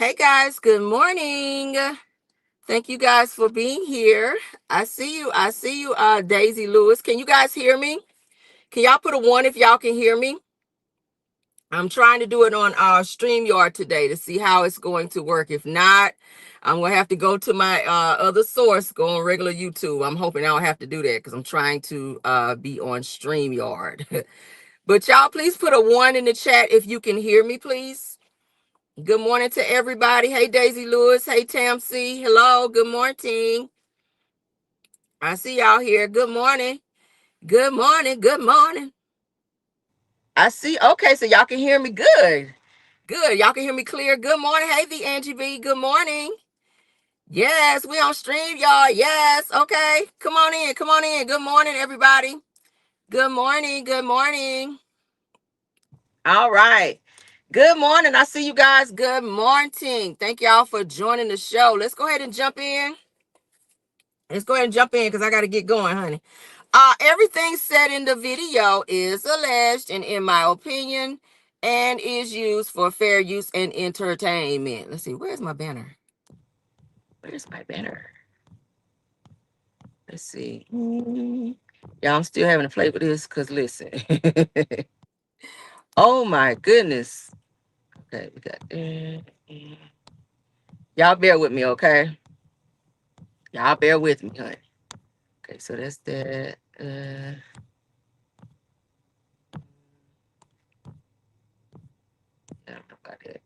Hey guys, good morning. Thank you guys for being here. I see you. Daisy Lewis. Can you guys hear me? Can y'all put a one if y'all can hear me? I'm trying to do it on StreamYard today to see how it's going to work. If not, I'm going to have to go to my other source, go on regular YouTube. I'm hoping I don't have to do that because I'm trying to be on StreamYard. But y'all, please put a one in the chat if you can hear me, please. Good morning to everybody. Hey, Daisy Lewis. Hey, Tam C. Hello. Good morning. I see y'all here. Good morning. Good morning. Good morning. I see. Okay, so y'all can hear me good. Good. Y'all can hear me clear. Good morning. Hey, the Angie B. Good morning. Yes, we on stream, y'all. Yes. Okay. Come on in. Come on in. Good morning, everybody. Good morning. Good morning. All right. Good morning. I see you guys. Good morning. Thank y'all for joining the show. Let's go ahead and jump in. Because I got to get going, honey. Everything said in the video is alleged and in my opinion and is used for fair use and entertainment. Let's see. Where's my banner? Where's my banner? Let's see. Yeah, I'm still having to play with this because listen. Oh my goodness. Okay, we got y'all bear with me, okay? Y'all bear with me, honey. Okay, so that's that. I don't know about that.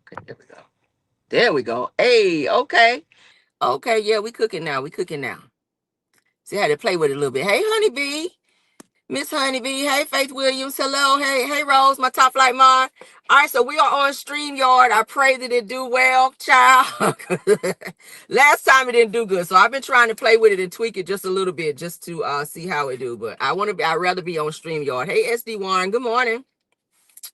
Okay, there we go. There we go. Hey, okay. Okay, yeah, we cooking now. See, I had to play with it a little bit. Hey, Honeybee. Miss Honeybee. Hey, Faith Williams. Hello. Hey, Rose, my top flight mod. All right, so we are on StreamYard. I pray that it do well, child. Last time it didn't do good, so I've been trying to play with it and tweak it just a little bit just to see how it do. But I'd rather be on StreamYard. Hey, SD1. Good morning.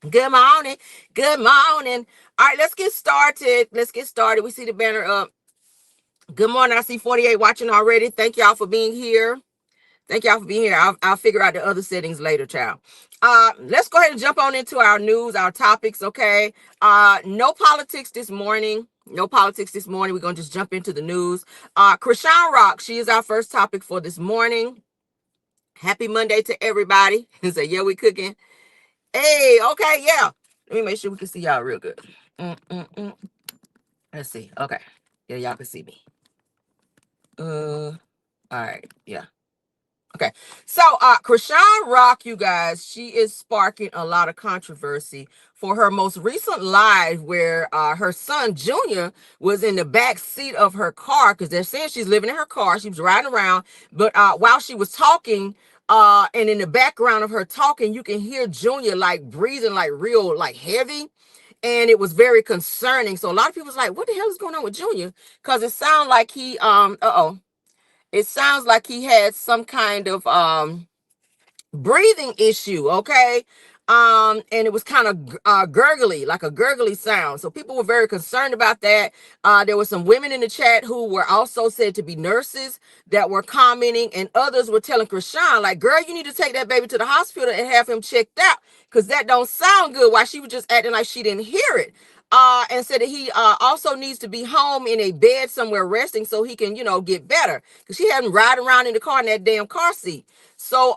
Good morning. Good morning. All right, let's get started. We see the banner up. Good morning. I see 48 watching already. Thank y'all for being here. I'll figure out the other settings later, child. Let's go ahead and jump on into our news, our topics, okay? No politics this morning. We're going to just jump into the news. Krishan Rock, she is our first topic for this morning. Happy Monday to everybody. And say, yeah, we cooking. Hey, okay, yeah. Let me make sure we can see y'all real good. Let's see. Okay. Yeah, y'all can see me. All right. Yeah. Okay. So Krishan Rock, you guys, she is sparking a lot of controversy for her most recent live where her son Junior was in the back seat of her car because they're saying she's living in her car. She was riding around, but while she was talking, and in the background of her talking, you can hear Junior like breathing like real, like heavy. And it was very concerning. So a lot of people was like, what the hell is going on with Junior? Because it sounded like it sounds like he had some kind of breathing issue, okay? And it was kind of gurgly, like a gurgly sound. So people were very concerned about that. There were some women in the chat who were also said to be nurses that were commenting, and others were telling Krishan, like, girl, you need to take that baby to the hospital and have him checked out because that don't sound good. Why she was just acting like she didn't hear it. And said that he also needs to be home in a bed somewhere resting so he can, get better. Because she had him riding around in the car in that damn car seat. So,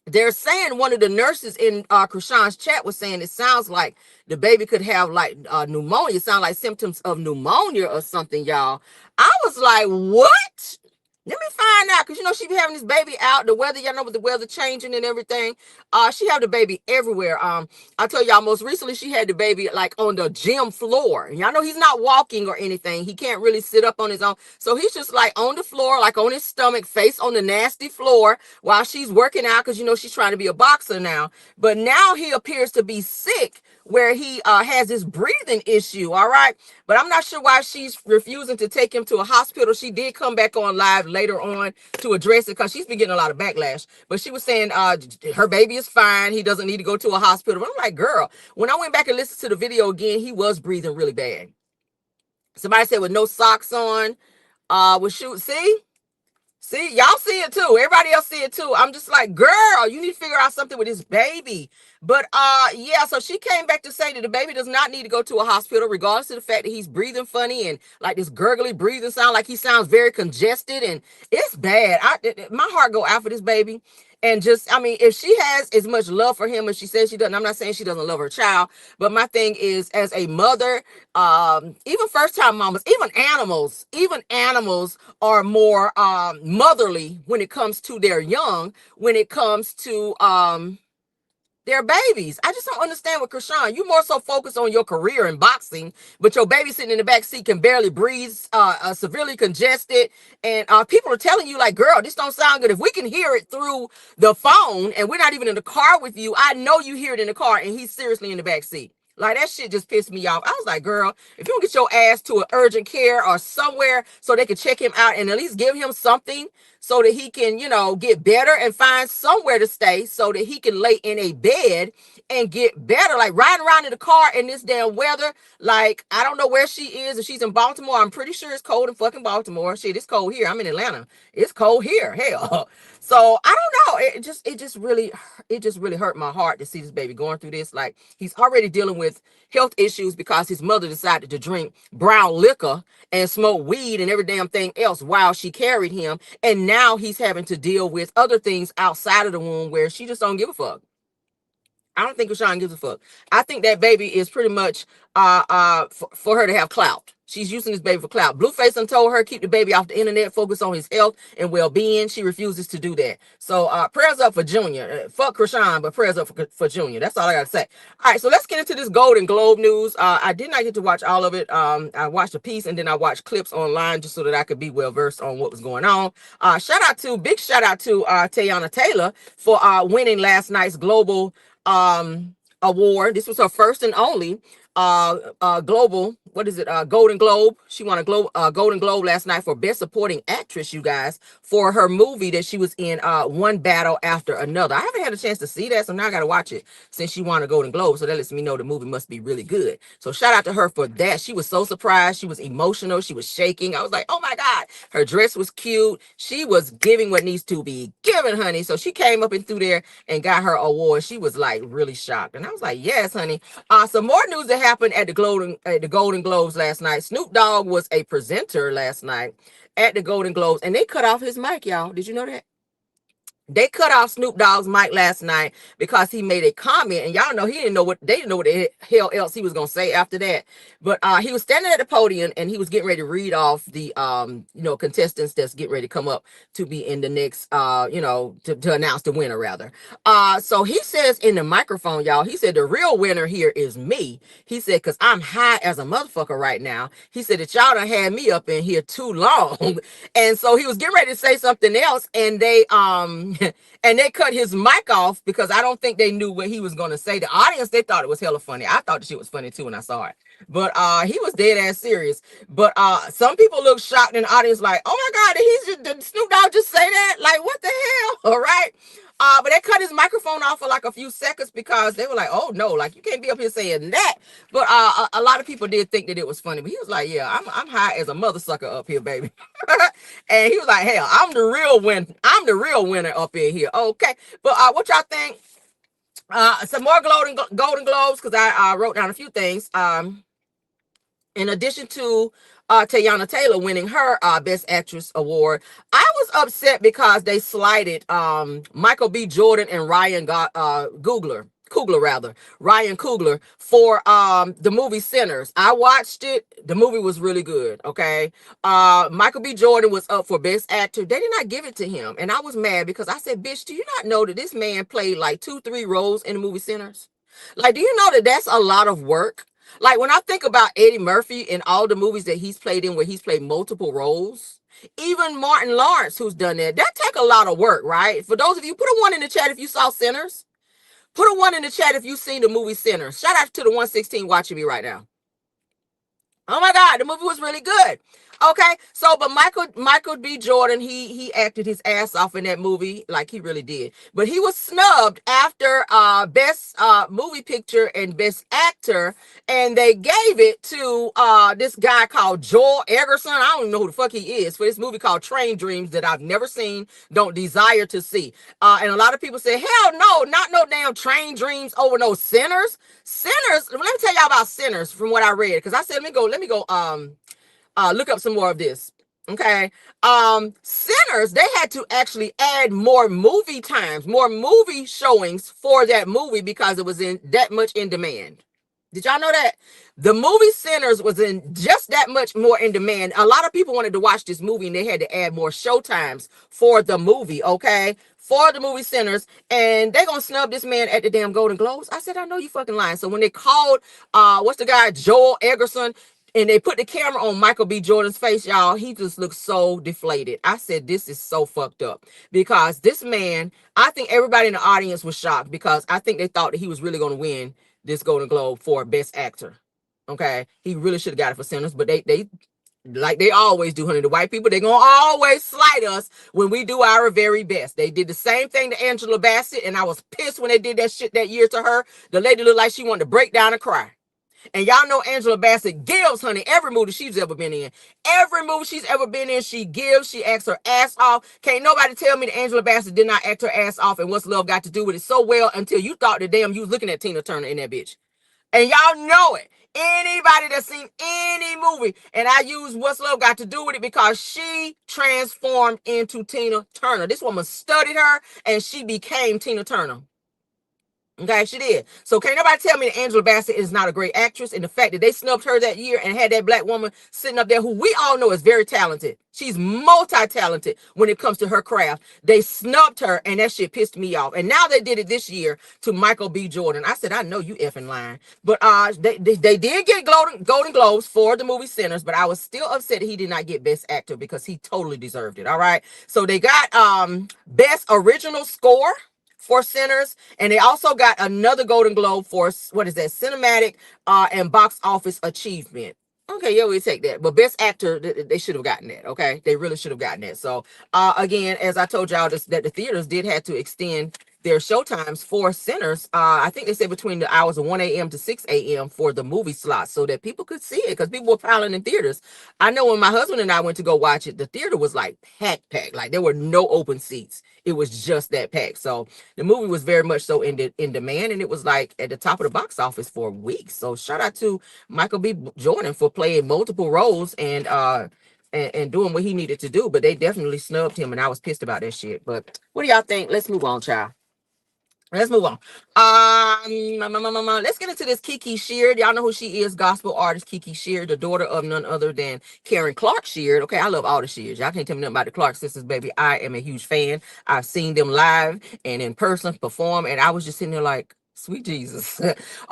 they're saying one of the nurses in Krishan's chat was saying it sounds like the baby could have like pneumonia. It sounds like symptoms of pneumonia or something, y'all. I was like, what? Let me find out, because she be having this baby out. The weather, y'all know, with the weather changing and everything. She had the baby everywhere. I told y'all most recently she had the baby like on the gym floor. And y'all know he's not walking or anything. He can't really sit up on his own. So he's just like on the floor, like on his stomach, face on the nasty floor while she's working out, because she's trying to be a boxer now. But now he appears to be sick, where he has this breathing issue, all right? But I'm not sure why she's refusing to take him to a hospital. She did come back on live later on to address it because she's been getting a lot of backlash. But she was saying her baby is fine. He doesn't need to go to a hospital. But I'm like, girl, when I went back and listened to the video again, he was breathing really bad. Somebody said with no socks on, with shoes. See? See, y'all see it too. Everybody else see it too. I'm just like, girl, you need to figure out something with this baby. But yeah, so she came back to say that the baby does not need to go to a hospital, regardless of the fact that he's breathing funny and like this gurgly breathing sound, like he sounds very congested, and it's bad. My heart go out for this baby. And just, I mean, if she has as much love for him as she says she doesn't, I'm not saying she doesn't love her child, but my thing is, as a mother, even first time mamas, even animals are more motherly when it comes to their young, when it comes to their babies. I just don't understand with Krishan. You more so focused on your career in boxing, but your baby sitting in the back seat can barely breathe, severely congested, and people are telling you like, "Girl, this don't sound good." If we can hear it through the phone, and we're not even in the car with you, I know you hear it in the car, and he's seriously in the back seat. Like, that shit just pissed me off. I was like, girl, if you don't get your ass to an urgent care or somewhere so they can check him out and at least give him something so that he can, get better and find somewhere to stay so that he can lay in a bed and get better. Like, riding around in the car in this damn weather. Like, I don't know where she is. If she's in Baltimore, I'm pretty sure it's cold in fucking Baltimore. Shit, it's cold here. I'm in Atlanta. It's cold here. Hell. So I don't know. It just really hurt my heart to see this baby going through this. Like, he's already dealing with health issues because his mother decided to drink brown liquor and smoke weed and every damn thing else while she carried him. And now he's having to deal with other things outside of the womb where she just don't give a fuck. I don't think Rashawn gives a fuck. I think that baby is pretty much for her to have clout. She's using this baby for clout. Blueface done told her keep the baby off the internet, focus on his health and well-being. She refuses to do that. So prayers up for Junior. Fuck Krishan, but prayers up for Junior. That's all I gotta say. All right, so let's get into this Golden Globe news. I did not get to watch all of it. I watched a piece and then I watched clips online just so that I could be well versed on what was going on. Big shout out to Teyana Taylor for winning last night's global award. This was her first and only global, Golden Globe. She won a Golden Globe last night for Best Supporting Actress, you guys, for her movie that she was in, One Battle After Another. I haven't had a chance to see that, so now I gotta watch it since she won a Golden Globe. So that lets me know the movie must be really good. So shout out to her for that. She was so surprised. She was emotional. She was shaking. I was like, oh my God. Her dress was cute. She was giving what needs to be given, honey. So she came up and through there and got her award. She was like really shocked. And I was like, yes, honey. Some more news that happened at the Golden Globes last night. Snoop Dogg was a presenter last night at the Golden Globes, and they cut off his mic, y'all. Did you know that? They cut off Snoop Dogg's mic last night because he made a comment, and y'all know they didn't know what the hell else he was gonna say after that. But he was standing at the podium and he was getting ready to read off the contestants that's getting ready to come up to be in the next to announce the winner rather. So he says in the microphone, y'all, he said the real winner here is me. He said, because I'm high as a motherfucker right now. He said that y'all done had me up in here too long. And so he was getting ready to say something else, and they and they cut his mic off because I don't think they knew what he was going to say. The audience, they thought it was hella funny. I thought the shit was funny too when I saw it. But he was dead ass serious. But some people look shocked in the audience like, oh my God, did Snoop Dogg just say that? Like, what the hell? All right. But they cut his microphone off for like a few seconds because they were like, oh no, like you can't be up here saying that. But a lot of people did think that it was funny. But he was like, yeah, I'm high as a mother sucker up here, baby. And he was like, hell, I'm the real winner up in here. Okay. But what y'all think? Some more Golden Globes, because I wrote down a few things. In addition to Teyana Taylor winning her Best Actress award, I was upset because they slighted Michael B. Jordan and Ryan Coogler for the movie Sinners. I watched it. The movie was really good. Okay. Michael B. Jordan was up for Best Actor. They did not give it to him. And I was mad because I said, bitch, do you not know that this man played like 2-3 roles in the movie Sinners? Like, do you know that that's a lot of work? Like, when I think about Eddie Murphy and all the movies that he's played in where he's played multiple roles, even Martin Lawrence, who's done that take a lot of work, right? For those of you, put a 1 in the chat if you saw Sinners. Put a 1 in the chat if you've seen the movie Sinners. Shout out to the 116 watching me right now. Oh my God, the movie was really good. Okay, so but Michael B. Jordan, he acted his ass off in that movie, like he really did. But he was snubbed after best movie picture and best actor, and they gave it to this guy called Joel Egerton. I don't even know who the fuck he is, for this movie called Train Dreams that I've never seen, don't desire to see. And a lot of people say, hell no, not no damn Train Dreams over no Sinners. Sinners. Let me tell y'all about Sinners from what I read, because I said let me go look up some more of this. Okay. Sinners, they had to actually add more movie times, more movie showings for that movie because it was in that much in demand. Did y'all know that? The movie Sinners was in just that much more in demand. A lot of people wanted to watch this movie and they had to add more show times for the movie, okay? For the movie Sinners. And they gonna snub this man at the damn Golden Globes. I said, I know you fucking lying. So when they called, what's the guy, Joel Egerton, and they put the camera on Michael B. Jordan's face, y'all, he just looked so deflated. I said, this is so fucked up. Because this man, I think everybody in the audience was shocked because I think they thought that he was really going to win this Golden Globe for Best Actor. Okay? He really should have got it for Sinners, but they like they always do, honey. The white people, they're going to always slight us when we do our very best. They did the same thing to Angela Bassett, and I was pissed when they did that shit that year to her. The lady looked like she wanted to break down and cry. And y'all know Angela Bassett gives, honey, every movie she's ever been in. Every movie she's ever been in, she gives. She acts her ass off. Can't nobody tell me that Angela Bassett did not act her ass off and What's Love Got to Do with It so well until you thought that damn you was looking at Tina Turner in that bitch. And y'all know it. Anybody that's seen any movie, and I use What's Love Got to Do with It because she transformed into Tina Turner. This woman studied her and she became Tina Turner. Okay, she did. So can't nobody tell me that Angela Bassett is not a great actress, and the fact that they snubbed her that year and had that black woman sitting up there who we all know is very talented. She's multi-talented when it comes to her craft. They snubbed her, and that shit pissed me off. And now they did it this year to Michael B. Jordan. I said, I know you effing lying. But they did get Golden Globes for the movie Sinners, but I was still upset that he did not get Best Actor because he totally deserved it. All right. So they got Best Original Score for Sinners, and they also got another Golden Globe for, what is that, cinematic and box office achievement. Okay, yeah, we'll take that. But Best Actor, they should have gotten that, okay? They really should have gotten that. So, again, as I told y'all, that the theaters did have to extend their showtimes for Sinners. I think they said between the hours of 1 a.m. to 6 a.m. for the movie slots so that people could see it because people were piling in theaters. I know when my husband and I went to go watch it, the theater was like packed. Like there were no open seats. It was just that packed. So the movie was very much so in demand, and it was like at the top of the box office for weeks. So shout out to Michael B. Jordan for playing multiple roles and doing what he needed to do. But they definitely snubbed him, and I was pissed about that shit. But what do y'all think? Let's move on, child. Let's move on. Let's get into this Kiki Sheard. Y'all know who she is, gospel artist Kiki Sheard, the daughter of none other than Karen Clark Sheard. Okay, I love all the Sheards. Y'all can't tell me nothing about the Clark sisters, baby. I am a huge fan. I've seen them live and in person perform, and I was just sitting there like, sweet Jesus.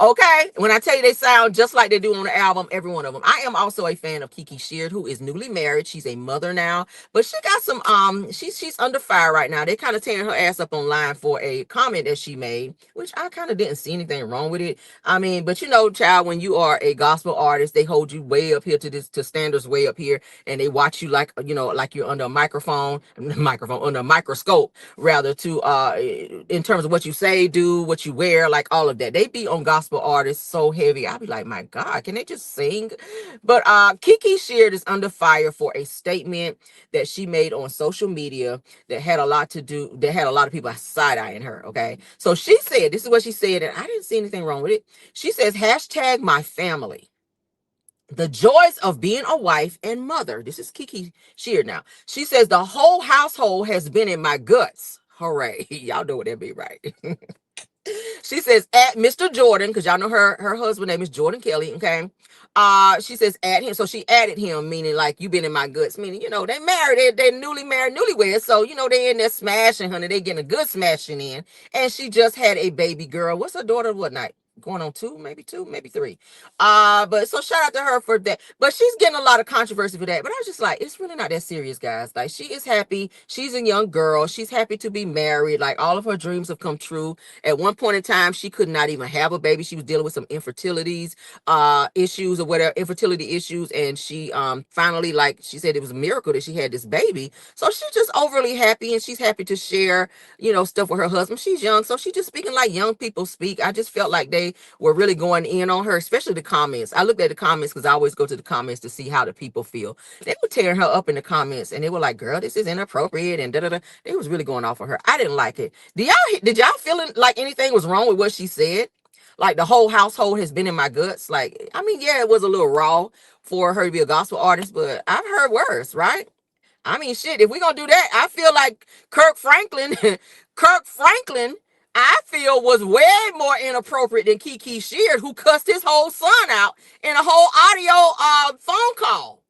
Okay, when I tell you they sound just like they do on the album, every one of them. I am also a fan of Kiki Sheard, who is newly married. She's a mother now, but she got some she's under fire right now. They kind of tearing her ass up online for a comment that she made, which I kind of didn't see anything wrong with it. I mean, but you know, child, when you are a gospel artist, they hold you way up here to standards way up here, and they watch you like, you know, like you're under a under a microscope, rather, to in terms of what you say, do, what you wear, like all of that. They be on gospel artists so heavy. I'll be like, my God, can they just sing? But Kiki Sheard is under fire for a statement that she made on social media that had a lot of people side-eyeing her. Okay, so she said, this is what she said, and I didn't see anything wrong with it. She says, hashtag my family. The joys of being a wife and mother. This is Kiki Sheard now. She says, the whole household has been in my guts. Hooray. Y'all know what that be, right? She says, at Mr. Jordan, because y'all know her husband name is Jordan Kelly, okay? She says, at him. So she added him, meaning like, you been in my guts, meaning, you know, they married, they're newly married, newlyweds. So, you know, they in there smashing, honey. They getting a good smashing in. And she just had a baby girl. What's her daughter? What night? going on two, maybe three. But so shout out to her for that. But she's getting a lot of controversy for that. But I was just like, it's really not that serious, guys. Like, she is happy. She's a young girl. She's happy to be married. Like, all of her dreams have come true. At one point in time, she could not even have a baby. She was dealing with some infertilities, issues or whatever, infertility issues. And she finally, like she said, it was a miracle that she had this baby. So she's just overly happy, and she's happy to share, stuff with her husband. She's young, so she's just speaking like young people speak. I just felt like they were really going in on her, especially the comments. I looked at the comments because I always go to the comments to see how the people feel. They were tearing her up in the comments, and they were like, "Girl, this is inappropriate," and da da da. They was really going off on her. I didn't like it. Did y'all feel like anything was wrong with what she said? Like, the whole household has been in my guts. Like, I mean, yeah, it was a little raw for her to be a gospel artist, but I've heard worse, right? I mean, shit, if we're gonna do that, I feel like Kirk Franklin, Kirk Franklin, I feel was way more inappropriate than Kiki Sheard, who cussed his whole son out in a whole audio phone call.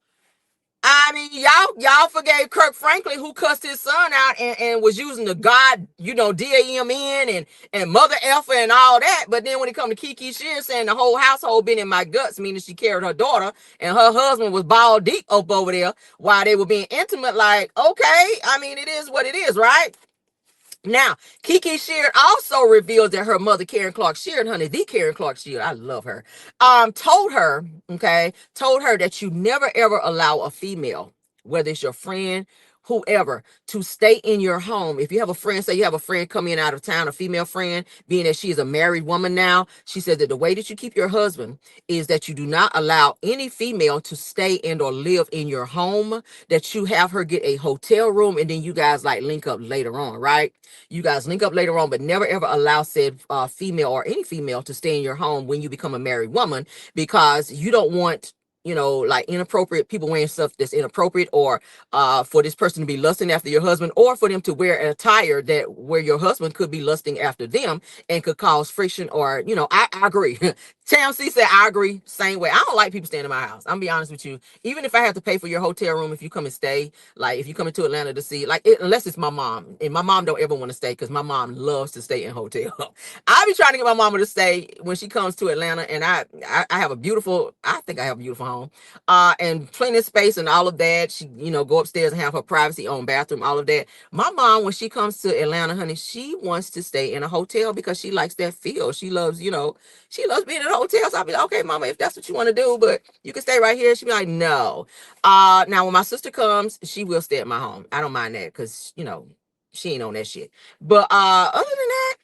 I mean, y'all forgave Kirk Franklin, who cussed his son out and was using the God, DAMN and Mother Effer and all that. But then when it come to Kiki Sheard saying the whole household been in my guts, meaning she carried her daughter and her husband was ball deep up over there while they were being intimate, like, okay, I mean, it is what it is, right? Now, Kiki Sheard also reveals that her mother, Karen Clark Sheard, honey, the Karen Clark Sheard, I love her, told her that you never ever allow a female, whether it's your friend, whoever, to stay in your home. If you have a friend, say you have a friend coming in out of town, a female friend, being that she is a married woman now, she said that the way that you keep your husband is that you do not allow any female to stay in or live in your home, that you have her get a hotel room, and then you guys like link up later on, right? You guys link up later on, but never ever allow said female or any female to stay in your home when you become a married woman, because you don't want, like, inappropriate people wearing stuff that's inappropriate, or for this person to be lusting after your husband, or for them to wear an attire that where your husband could be lusting after them and could cause friction, or, I agree. Tam C said, I agree. Same way. I don't like people staying in my house. I'm gonna be honest with you. Even if I have to pay for your hotel room, if you come and stay, like if you come into Atlanta to see, like, unless it's my mom, and my mom don't ever want to stay because my mom loves to stay in hotels. I be trying to get my mama to stay when she comes to Atlanta, and I have a beautiful, I think I have a beautiful home, and plenty of space and all of that. She, go upstairs and have her privacy, own bathroom, all of that. My mom, when she comes to Atlanta, honey, she wants to stay in a hotel because she likes that feel. She loves, she loves being in a hotel. So I'll be like, okay, mama, if that's what you want to do, but you can stay right here. She'll be like, no. Now when my sister comes, she will stay at my home. I don't mind that because, she ain't on that shit. But other than that,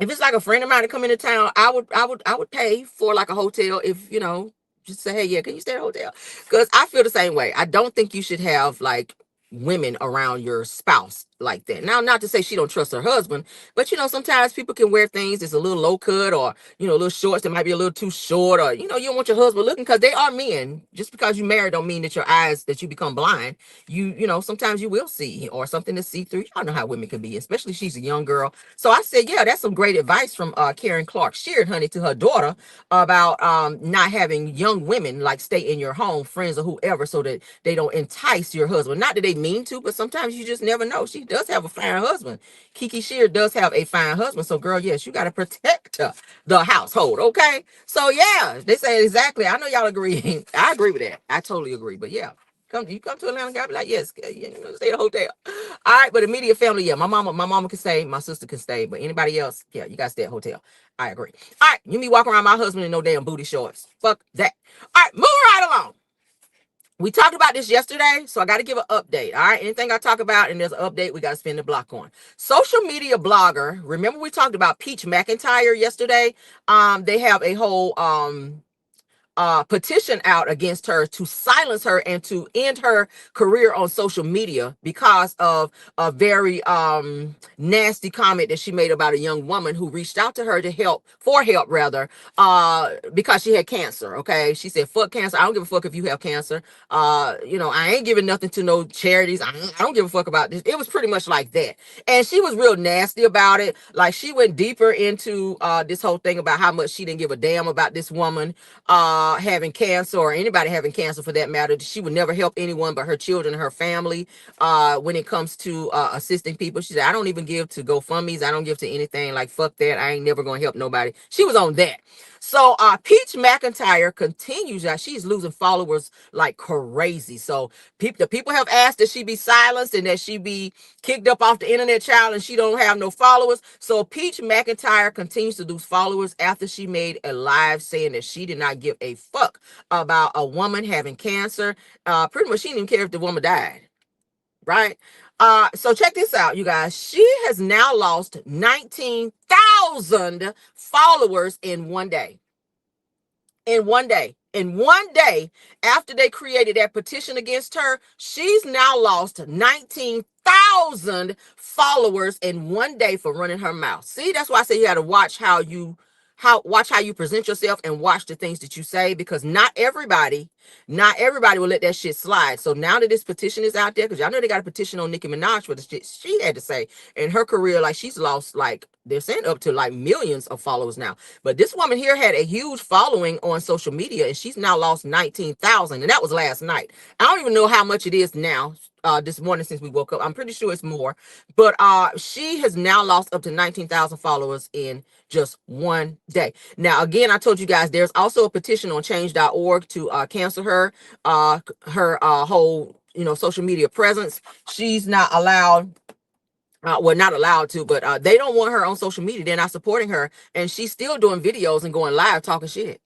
if it's like a friend of mine to come into town, I would pay for like a hotel if, just say, hey, yeah, can you stay at a hotel? Because I feel the same way. I don't think you should have like women around your spouse like that. Now, not to say she don't trust her husband, but sometimes people can wear things that's a little low cut, or little shorts that might be a little too short, or you don't want your husband looking, because they are men. Just because you married don't mean that your eyes, that you become blind. Sometimes you will see, or something to see through. Y'all know how women can be, especially she's a young girl. So I said, yeah, that's some great advice from Karen Clark Sheard, honey, to her daughter about not having young women like stay in your home, friends or whoever, so that they don't entice your husband. Not that they mean to, but sometimes you just never know. She does have a fine husband. Kiki Sheard does have a fine husband. So, girl, yes, you got to protect the household, okay? So, yeah, they say exactly. I know y'all agree. I agree with that. I totally agree. But, yeah, you come to Atlanta, gotta be like, yes, stay at a hotel. All right, but immediate family, yeah, my mama can stay, my sister can stay, but anybody else, yeah, you gotta stay at a hotel. I agree. All right, you be walking around my husband in no damn booty shorts. Fuck that. All right, moving right along. We talked about this yesterday, so I got to give an update. All right, anything I talk about and there's an update, we got to spin the block on. Social media blogger. Remember we talked about Peach McIntyre yesterday? They have a whole petition out against her to silence her and to end her career on social media because of a very nasty comment that she made about a young woman who reached out to her to help rather, because she had cancer. Okay, she said, fuck cancer, I don't give a fuck if you have cancer. I ain't giving nothing to no charities. I don't give a fuck about this. It was pretty much like that, and she was real nasty about it. Like, she went deeper into this whole thing about how much she didn't give a damn about this woman, having cancer, or anybody having cancer for that matter. She would never help anyone but her children and her family when it comes to assisting people. She said, I don't even give to GoFundMe's. I don't give to anything. Like, fuck that. I ain't never going to help nobody. She was on that. So Peach McIntyre continues. She's losing followers like crazy. So the people have asked that she be silenced and that she be kicked up off the internet, child, and she don't have no followers. So Peach McIntyre continues to lose followers after she made a live saying that she did not give a fuck about a woman having cancer. Pretty much she didn't even care if the woman died. Right? So check this out, you guys. She has now lost 19,000 followers in one day. In one day. In one day, after they created that petition against her, she's now lost 19,000 followers in one day for running her mouth. See, that's why I say you got to watch how you present yourself and watch the things that you say, because not everybody will let that shit slide. So now that this petition is out there, because y'all know they got a petition on Nicki Minaj for the shit she had to say in her career, like she's lost, like they're saying up to like millions of followers now. But this woman here had a huge following on social media, and she's now lost 19,000, and that was last night. I don't even know how much it is now. This morning since we woke up, I'm pretty sure it's more, but she has now lost up to 19,000 followers in just one day. Now, again, I told you guys there's also a petition on change.org to cancel her whole social media presence. She's not allowed. Well, not allowed to, but they don't want her on social media. They're not supporting her, and she's still doing videos and going live talking shit.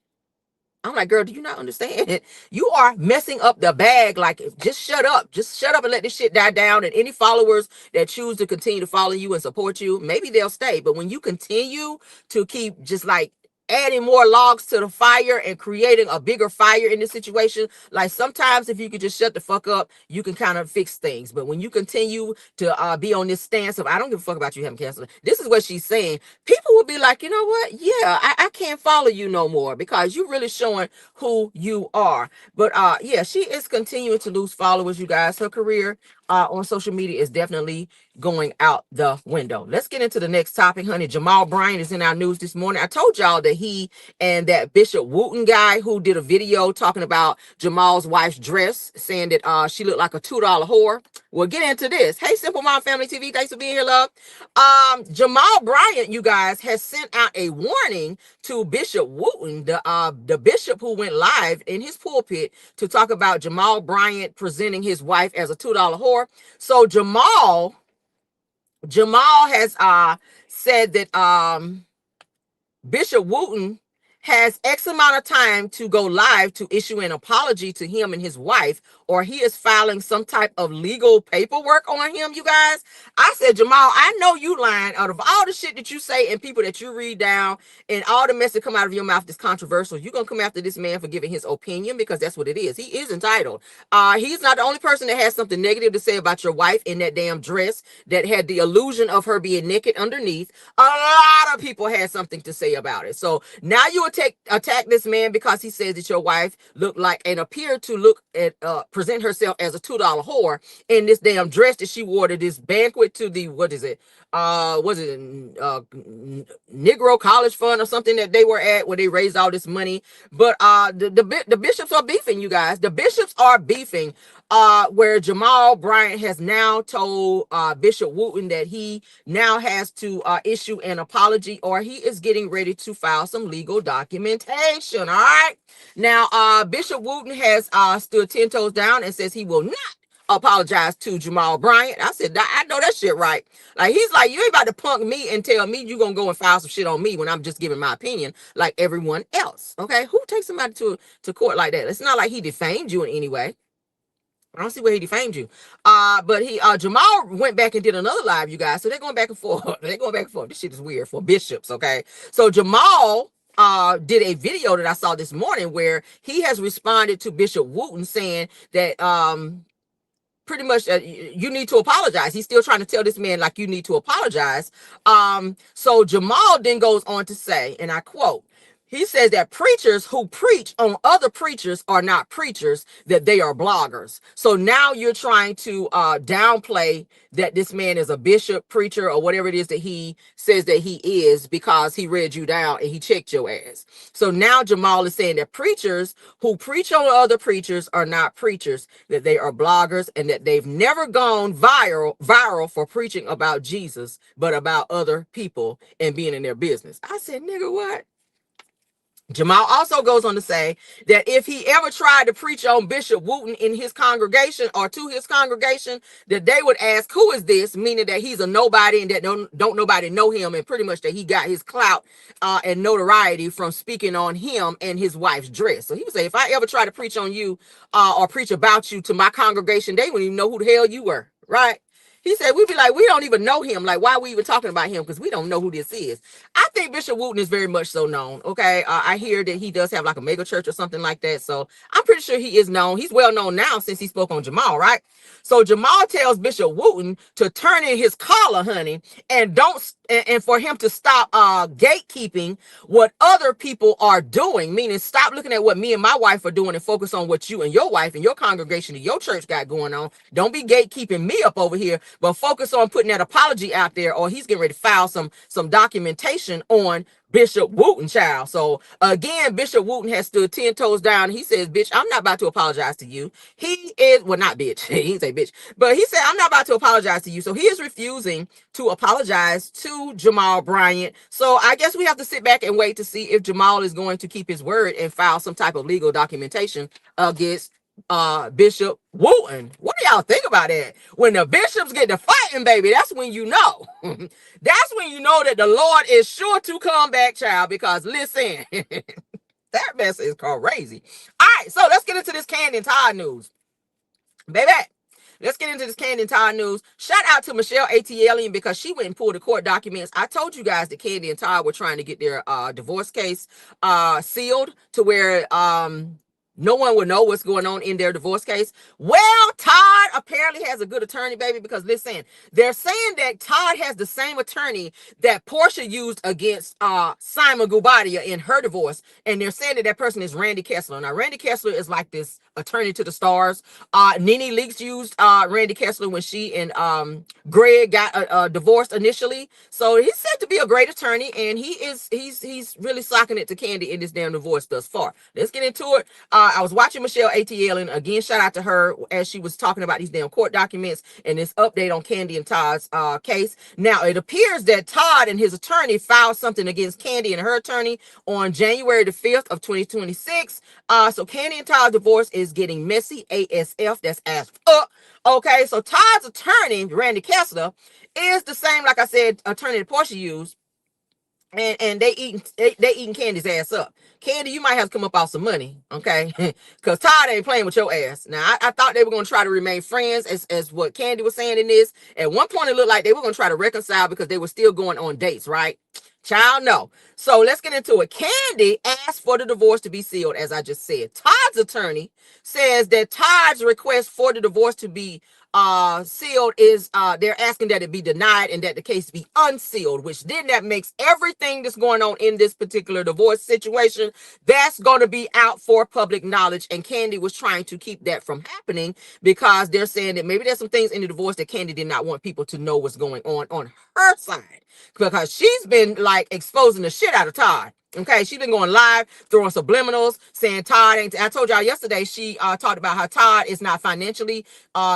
I'm like, girl, do you not understand? You are messing up the bag. Like, just shut up. Just shut up and let this shit die down. And any followers that choose to continue to follow you and support you, maybe they'll stay. But when you continue to keep just like adding more logs to the fire and creating a bigger fire in this situation, like sometimes if you could just shut the fuck up, you can kind of fix things. But when you continue to be on this stance of I don't give a fuck about you having cancer, this is what she's saying, people will be like, you know what, yeah, I can't follow you no more because you're really showing who you are. But yeah, she is continuing to lose followers, you guys. Her career on social media is definitely going out the window. Let's get into the next topic, honey. Jamal Bryant is in our news this morning. I told y'all that he and that Bishop Wooten guy who did a video talking about Jamal's wife's dress, saying that she looked like a $2 whore. We'll get into this. Hey, Simple Mom Family TV, thanks for being here, love. Jamal Bryant, you guys, has sent out a warning to Bishop Wooten, the bishop who went live in his pulpit to talk about Jamal Bryant presenting his wife as a $2 whore. So Jamal has said that Bishop Wooten has X amount of time to go live to issue an apology to him and his wife, or he is filing some type of legal paperwork on him, you guys. I said, Jamal, I know you lying. Out of all the shit that you say and people that you read down and all the mess that come out of your mouth that's controversial, you're going to come after this man for giving his opinion, because that's what it is. He is entitled. He's not the only person that has something negative to say about your wife in that damn dress that had the illusion of her being naked underneath. A lot of people had something to say about it. So now you attack this man because he says that your wife looked like and appeared to look at present herself as a $2 whore in this damn dress that she wore to this banquet to the Negro College Fund or something that they were at, where they raised all this money. But the bishops are beefing, you guys. The bishops are beefing, where Jamal Bryant has now told Bishop Wooten that he now has to issue an apology, or he is getting ready to file some legal documentation. All right. Now, Bishop Wooten has stood 10 toes down and says he will not apologize to Jamal Bryant. I said, I know that shit right. Like, he's like, you ain't about to punk me and tell me you gonna go and file some shit on me when I'm just giving my opinion like everyone else. Okay, who takes somebody to court like that? It's not like he defamed you in any way. I don't see where he defamed you. But Jamal went back and did another live, you guys. So they're going back and forth. They're going back and forth. This shit is weird for bishops, okay? So Jamal did a video that I saw this morning where he has responded to Bishop Wooten saying that pretty much you need to apologize. He's still trying to tell this man, like, you need to apologize. So Jamal then goes on to say, and I quote, He says that preachers who preach on other preachers are not preachers, that they are bloggers. So now you're trying to downplay that this man is a bishop, preacher, or whatever it is that he says that he is, because he read you down and he checked your ass. So now Jamal is saying that preachers who preach on other preachers are not preachers, that they are bloggers, and that they've never gone viral for preaching about Jesus, but about other people and being in their business. I said, nigga, what? Jamal also goes on to say that if he ever tried to preach on Bishop Wooten in his congregation or to his congregation, that they would ask, who is this? Meaning that he's a nobody and that don't nobody know him, and pretty much that he got his clout and notoriety from speaking on him and his wife's dress. So he would say, if I ever try to preach on you or preach about you to my congregation, they wouldn't even know who the hell you were, right? He said, we'd be like, we don't even know him. Like, why are we even talking about him? Because we don't know who this is. I think Bishop Wooten is very much so known. Okay. I hear that he does have like a mega church or something like that. So I'm pretty sure he is known. He's well known now since he spoke on Jamal, right? So Jamal tells Bishop Wooten to turn in his collar, honey, and for him to stop gatekeeping what other people are doing, meaning stop looking at what me and my wife are doing and focus on what you and your wife and your congregation and your church got going on. Don't be gatekeeping me up over here, but focus on putting that apology out there, or he's getting ready to file some documentation on Bishop Wooten, child. So again, Bishop Wooten has stood 10 toes down. He says, bitch, I'm not about to apologize to you. He is, well, not bitch. He didn't say bitch, but he said, I'm not about to apologize to you. So he is refusing to apologize to Jamal Bryant. So I guess we have to sit back and wait to see if Jamal is going to keep his word and file some type of legal documentation against Bishop Wooten. What do y'all think about that? When the bishops get to fighting, baby, that's when you know. That's when you know that the Lord is sure to come back, child, because listen, that mess is crazy. All right, so let's get into this Kandi and Todd news. Baby, let's get into this Kandi and Todd news. Shout out to Michelle ATLian because she went and pulled the court documents. I told you guys that Kandi and Todd were trying to get their divorce case sealed to where no one would know what's going on in their divorce case. Well, Todd apparently has a good attorney, baby, because listen, they're saying that Todd has the same attorney that Portia used against Simon Guobadia in her divorce. And they're saying that that person is Randy Kessler. Now, Randy Kessler is like this attorney to the stars. Nene Leakes used Randy Kessler when she and Greg got divorced initially. So he's said to be a great attorney, and he's really socking it to Kandi in this damn divorce thus far. Let's get into it. I was watching Michelle ATL, and again, shout out to her as she was talking about these damn court documents and this update on Kandi and Todd's case. Now, it appears that Todd and his attorney filed something against Kandi and her attorney on January the 5th of 2026. So Kandi and Todd's divorce is getting messy ASF. That's as fuck. Okay, so Todd's attorney, Randy Kessler, is the same, like I said, attorney that Portia used. And they eating Kandi's ass up. Kandi, you might have to come up off some money, okay? Because Todd ain't playing with your ass. Now, I thought they were going to try to remain friends, as what Kandi was saying in this. At one point, it looked like they were going to try to reconcile because they were still going on dates, right? Child, no. So let's get into it. Kandi asked for the divorce to be sealed, as I just said. Todd's attorney says that Todd's request for the divorce to be sealed is they're asking that it be denied and that the case be unsealed, which then that makes everything that's going on in this particular divorce situation that's going to be out for public knowledge. And Kandi was trying to keep that from happening because they're saying that maybe there's some things in the divorce that Kandi did not want people to know what's going on her side, because she's been like exposing the shit out of Todd. Okay, she's been going live, throwing subliminals, saying Todd ain't. I told y'all yesterday she talked about how Todd is not financially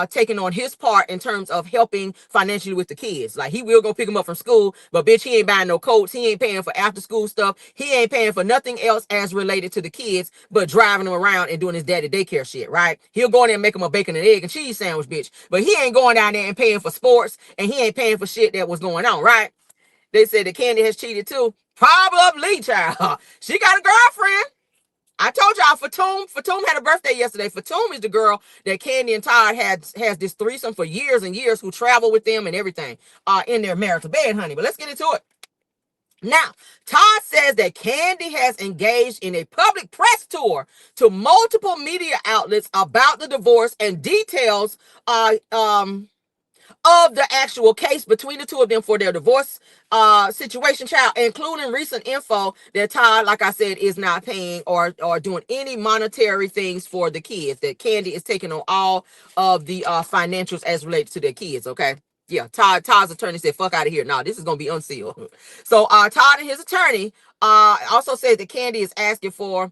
taking on his part in terms of helping financially with the kids. Like, he will go pick them up from school, but bitch, he ain't buying no coats. He ain't paying for after school stuff. He ain't paying for nothing else as related to the kids, but driving them around and doing his daddy daycare shit, right? He'll go in there and make him a bacon and egg and cheese sandwich, bitch. But he ain't going down there and paying for sports, and he ain't paying for shit that was going on, right? They said that Kandi has cheated too. Probably, child. She got a girlfriend. I told y'all Fatum had a birthday yesterday. Fatum is the girl that Kandi and Todd has this threesome for years and years, who travel with them and everything in their marital bed, honey. But let's get into it. Now, Todd says that Kandi has engaged in a public press tour to multiple media outlets about the divorce and details of the actual case between the two of them for their divorce situation, child, including recent info that Todd, like I said, is not paying or doing any monetary things for the kids, that Kandi is taking on all of the financials as related to their kids. Okay. Yeah, Todd's attorney said, fuck out of here. Nah, this is gonna be unsealed. So Todd and his attorney also said that Kandi is asking for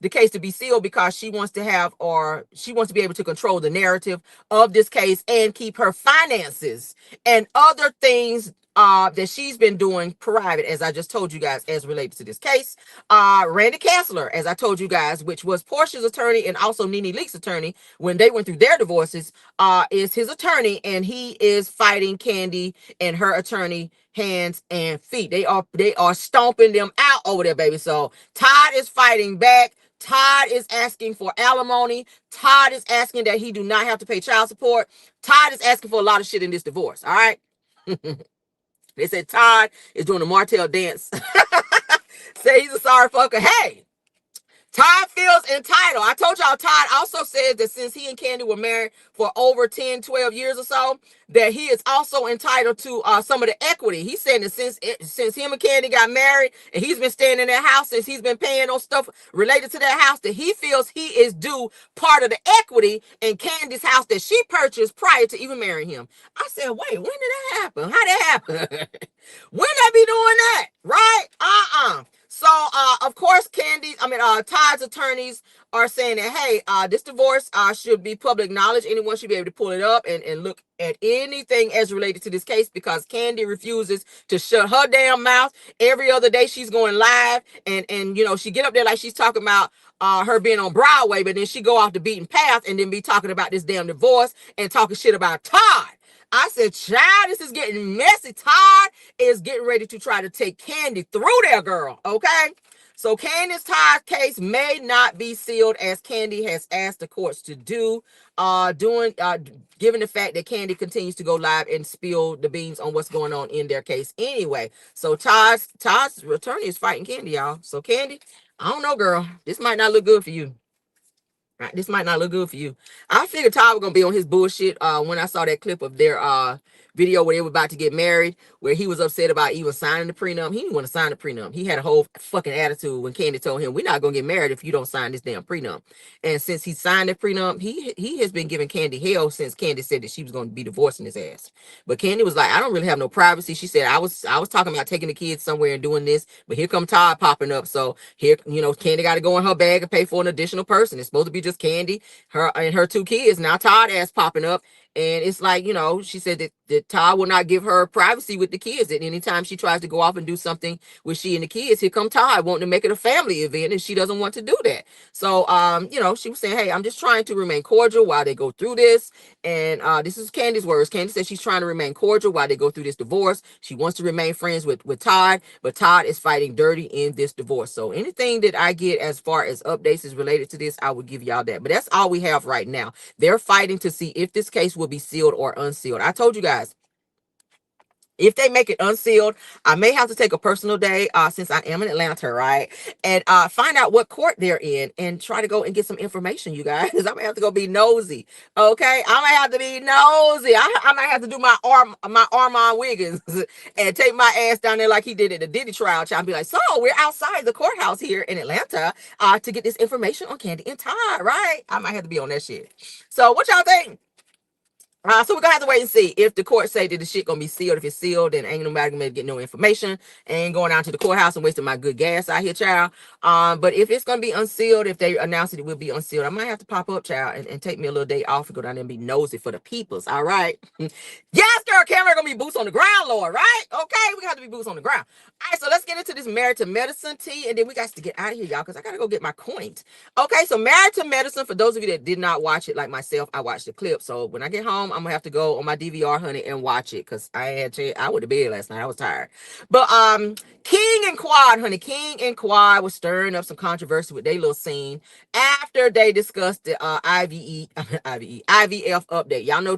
the case to be sealed because she wants to have, or she wants to be able to control the narrative of this case and keep her finances and other things that she's been doing private, as I just told you guys, as related to this case. Randy Kessler, as I told you guys, which was Portia's attorney and also Nene Leak's attorney when they went through their divorces, is his attorney, and he is fighting Kandi and her attorney hands and feet. They are stomping them out over there, baby. So Todd is fighting back. Todd is asking for alimony. Todd is asking that he do not have to pay child support. Todd is asking for a lot of shit in this divorce. All right. They said Todd is doing the Martell dance. Say he's a sorry fucker. Hey, Todd feels entitled. I told y'all Todd also says that since he and Kandi were married for over 10, 12 years or so, that he is also entitled to some of the equity. He said that since him and Kandi got married and he's been staying in that house, since he's been paying on stuff related to that house, that he feels he is due part of the equity in Candi's house that she purchased prior to even marrying him. I said, wait, when did that happen? How that happen? When they be doing that? Right? So, of course, Todd's attorneys are saying that, hey, this divorce should be public knowledge. Anyone should be able to pull it up and look at anything as related to this case, because Kandi refuses to shut her damn mouth. Every other day she's going live and she get up there like she's talking about her being on Broadway, but then she go off the beaten path and then be talking about this damn divorce and talking shit about Todd. I said, child, this is getting messy. Todd is getting ready to try to take Kandi through there, girl. Okay? So Candi's Todd case may not be sealed, as Kandi has asked the courts to do, given the fact that Kandi continues to go live and spill the beans on what's going on in their case anyway. So Todd's attorney is fighting Kandi, y'all. So Kandi, I don't know, girl. This might not look good for you. Right, this might not look good for you. I figured Todd was gonna be on his bullshit when I saw that clip of their video where they were about to get married, where he was upset about even signing the prenup. He didn't want to sign the prenup. He had a whole fucking attitude when Kandi told him, we're not gonna get married if you don't sign this damn prenup. And since he signed the prenup, he has been giving Kandi hell since Kandi said that she was gonna be divorcing his ass. But Kandi was like, I don't really have no privacy. She said, I was talking about taking the kids somewhere and doing this, but here come Todd popping up. So here, Kandi got to go in her bag and pay for an additional person. It's supposed to be just Kandi, her and her two kids. Now Todd ass popping up. And it's like, she said that Todd will not give her privacy with the kids. That anytime she tries to go off and do something with she and the kids, here come Todd wanting to make it a family event, and she doesn't want to do that. So, she was saying, hey, I'm just trying to remain cordial while they go through this. And this is Candi's words. Kandi said she's trying to remain cordial while they go through this divorce. She wants to remain friends with Todd, but Todd is fighting dirty in this divorce. So anything that I get as far as updates is related to this, I will give y'all that. But that's all we have right now. They're fighting to see if this case will be sealed or unsealed. I told you guys, if they make it unsealed, I may have to take a personal day since I am in Atlanta, right? And find out what court they're in and try to go and get some information, you guys. I'm going to have to go be nosy, okay? I might have to be nosy. I might have to do my Armand Wiggins and take my ass down there like he did at the Diddy trial. And be like, so we're outside the courthouse here in Atlanta to get this information on Kandi and Todd, right? I might have to be on that shit. So what y'all think? So we're gonna have to wait and see if the court say that the shit gonna be sealed. If it's sealed, then ain't nobody gonna get no information. Ain't going down to the courthouse and wasting my good gas out here, child. But if it's gonna be unsealed, if they announce it will be unsealed, I might have to pop up, child, and take me a little day off and go down there and be nosy for the peoples. All right. Yes, girl, camera gonna be boots on the ground, Lord, right? Okay, we got to be boots on the ground. All right, so let's get into this Married to Medicine tea, and then we got to get out of here, y'all, because I gotta go get my coins. Okay, so Married to Medicine, for those of you that did not watch it like myself, I watched the clip. So when I get home, I'm gonna have to go on my DVR, honey, and watch it, because I went to bed last night. I was tired. But King and Quad, honey, King and Quad was stirring up some controversy with their little scene after they discussed the IVF update. Y'all know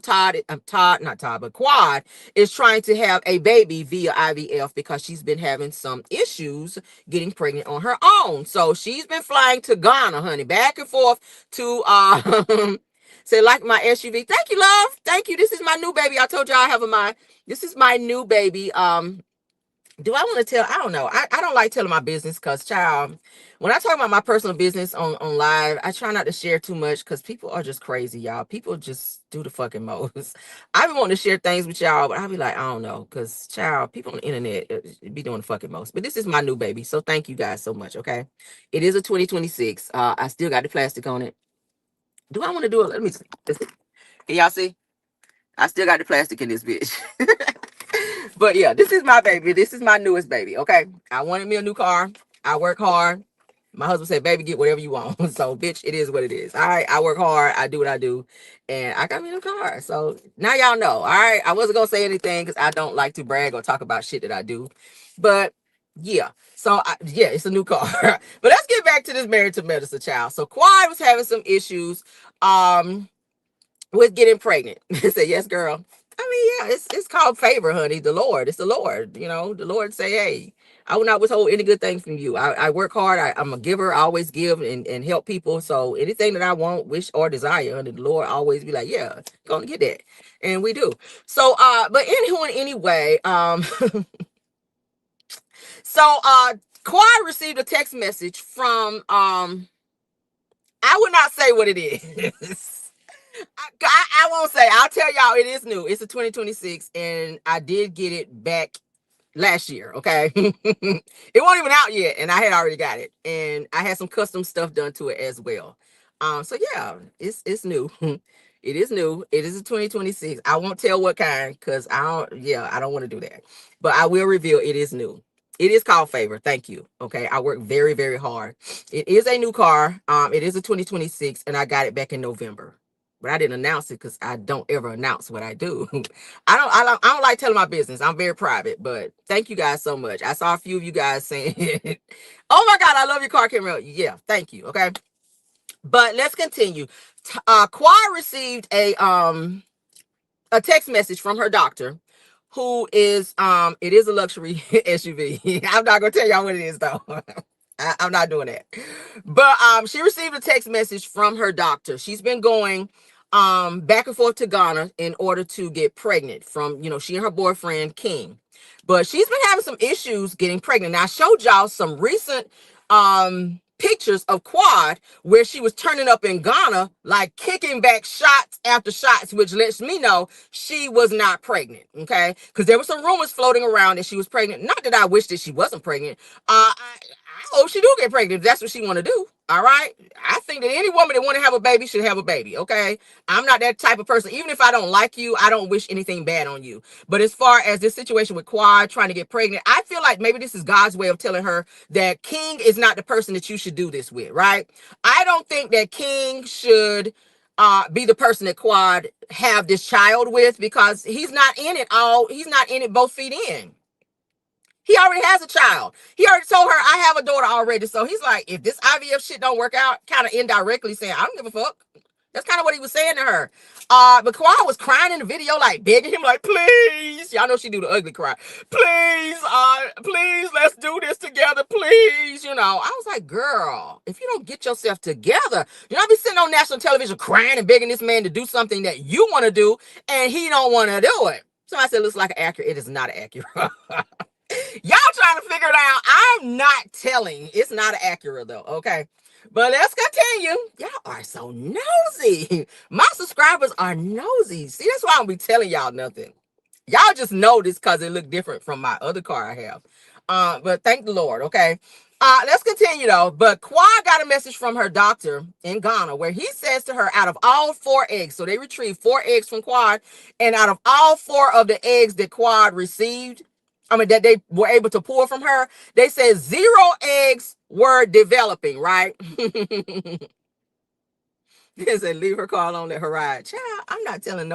but Quad is trying to have a baby via IVF because she's been having some issues getting pregnant on her own. So she's been flying to Ghana, honey, back and forth to Say like my SUV. Thank you, love. Thank you. This is my new baby. I told y'all I have a my. This is my new baby. Do I want to tell? I don't know. I don't like telling my business because, child, when I talk about my personal business on live, I try not to share too much because people are just crazy, y'all. People just do the fucking most. I be wanting to share things with y'all, but I be like, I don't know, because, child, people on the internet be doing the fucking most. But this is my new baby, so thank you guys so much. Okay, it is a 2026. I still got the plastic on it. Do I want to do it? Let me see. Can y'all see? I still got the plastic in this bitch. But yeah, this is my baby. This is my newest baby. Okay. I wanted me a new car. I work hard. My husband said, baby, get whatever you want. So, bitch, it is what it is. All right. I work hard. I do what I do. And I got me a new car. So now y'all know. All right. I wasn't going to say anything because I don't like to brag or talk about shit that I do. But yeah. So, yeah, it's a new car. But let's get back to this Married to Medicine, child. So, Quad was having some issues. With getting pregnant. I said, yes, girl. I mean, yeah, it's called favor, honey. The Lord. It's the Lord. You know, the Lord say, hey, I will not withhold any good thing from you. I work hard. I'm a giver. I always give and help people. So anything that I want, wish, or desire, honey, the Lord always be like, yeah, gonna get that. And we do. So but anyway, so Quad received a text message from I would not say what it is. I won't say. I'll tell y'all it is new. It's a 2026, and I did get it back last year. Okay, it wasn't even out yet, and I had already got it, and I had some custom stuff done to it as well. So yeah, it's new. It is new. It is a 2026. I won't tell what kind because I don't. Yeah, I don't want to do that, but I will reveal it is new. It is called Favor. Thank you. Okay, I work very, very hard. It is a new car. It is a 2026, and I got it back in November. But I didn't announce it because I don't ever announce what I do. I don't like telling my business. I'm very private. But thank you guys so much. I saw a few of you guys saying, "Oh my God, I love your car camera." Yeah, thank you. Okay, but let's continue. Quad received a text message from her doctor, who is it is a luxury SUV. I'm not gonna tell y'all what it is though. I'm not doing that. But she received a text message from her doctor. She's been going back and forth to Ghana in order to get pregnant from, she and her boyfriend King. But she's been having some issues getting pregnant. Now I showed y'all some recent pictures of Quad where she was turning up in Ghana, like kicking back shots after shots, which lets me know she was not pregnant. Okay, because there were some rumors floating around that she was pregnant. Not that I wish that she wasn't pregnant. I hope she do get pregnant if that's what she want to do. All right. I think that any woman that want to have a baby should have a baby. Okay. I'm not that type of person. Even if I don't like you, I don't wish anything bad on you. But as far as this situation with Quad trying to get pregnant, I feel like maybe this is God's way of telling her that King is not the person that you should do this with. Right. I don't think that King should be the person that Quad have this child with, because he's not in it all. He's not in it both feet in. He already has a child. He already told her, I have a daughter already. So he's like, if this IVF shit don't work out, kind of indirectly saying, I don't give a fuck. That's kind of what he was saying to her. But Kawhi was crying in the video, like begging him, like, please. Y'all know she do the ugly cry. Please, please, let's do this together, please. I was like, girl, if you don't get yourself together, you're not be sitting on national television crying and begging this man to do something that you want to do, and he don't want to do it. So I said, it looks like an accurate. It is not accurate. Y'all trying to figure it out. I'm not telling. It's not accurate though. Okay. But let's continue. Y'all are so nosy. My subscribers are nosy. See, that's why I don't be telling y'all nothing. Y'all just know this because it looked different from my other car I have. But thank the Lord. Okay. Let's continue though. But Quad got a message from her doctor in Ghana where he says to her, out of all 4 eggs, so they retrieved 4 eggs from Quad, and out of all 4 of the eggs that Quad received, that they were able to pull from her, they said 0 eggs were developing, right? They said, leave her car alone, let her ride. Child, I'm not telling